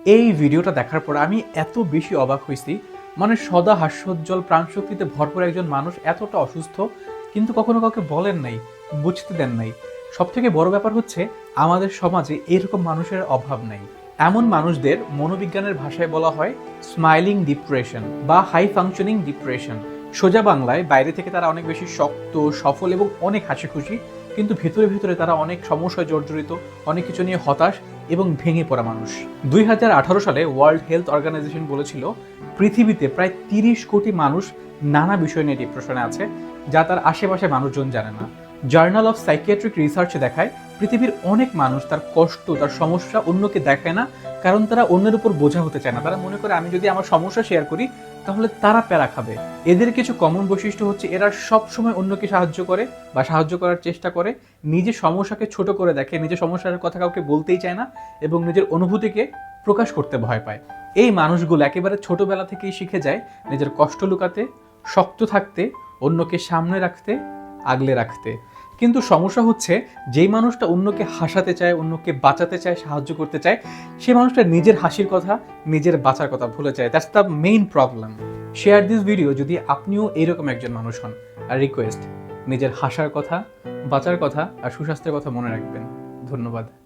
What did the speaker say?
এই ভিডিওটা দেখার পর আমি এত বেশি অবাক হয়েছি, মানে সদা হাস্যোজ্জ্বল প্রাণশক্তিতে ভরপুর একজন মানুষ এতটা অসুস্থ, কিন্তু কখনো কাউকে বলেন নাই, বুঝতে দেন নাই। সব থেকে বড় ব্যাপার হচ্ছে আমাদের সমাজে এরকম মানুষের অভাব নাই। এমন মানুষদের মনোবিজ্ঞানের ভাষায় বলা হয় স্মাইলিং ডিপ্রেশন বা হাই ফাংশনিং ডিপ্রেশন। সোজা বাংলায় বাইরে থেকে তারা অনেক বেশি শক্ত, সফল এবং অনেক হাসি খুশি, কিন্তু ভেতরে ভেতরে তারা অনেক সমস্যায় জর্জরিত, অনেক কিছু নিয়ে হতাশ এবং ভেঙে পড়া মানুষ। 2018 সালে ওয়ার্ল্ড হেলথ অর্গানাইজেশন বলেছিল পৃথিবীতে প্রায় 30 কোটি মানুষ নানা বিষয় নিয়ে ডিপ্রেশনে আছে, যা তার আশেপাশে মানুষজন জানে না। জার্নাল অফ সাইকিয়াট্রিক রিসার্চে দেখায় পৃথিবীর অনেক মানুষ তার কষ্ট, তার সমস্যা অন্যকে দেখায় না, কারণ তারা অন্যের উপর বোঝা হতে চায় না। তারা মনে করে আমি যদি আমার সমস্যা শেয়ার করি তাহলে তারা প্যারা খাবে। এদের কিছু কমন বৈশিষ্ট্য হচ্ছে এরা সবসময় অন্যকে সাহায্য করে বা সাহায্য করার চেষ্টা করে, নিজের সমস্যাকে ছোট করে দেখে, নিজের সমস্যার কথা কাউকে বলতেই চায় না এবং নিজের অনুভূতিকে প্রকাশ করতে ভয় পায়। এই মানুষগুলো একেবারে ছোটবেলা থেকেই শিখে যায় নিজের কষ্ট লুকাতে, শক্ত থাকতে, অন্যকে সামনে রাখতে, আগলে রাখতে। কিন্তু সমস্যা হচ্ছে যেই মানুষটা অন্যকে হাসাতে চায়, অন্যকে বাঁচাতে চায়, সাহায্য করতে চায়, সেই মানুষটা নিজের হাসির কথা, নিজের বাঁচার কথা ভুলে যায়। That's the main problem. Share this video যদি আপনিও এইরকম একজন মানুষ হন। আর রিকোয়েস্ট, নিজের হাসার কথা, বাঁচার কথা আর সুস্বাস্থ্যের কথা মনে রাখবেন। ধন্যবাদ।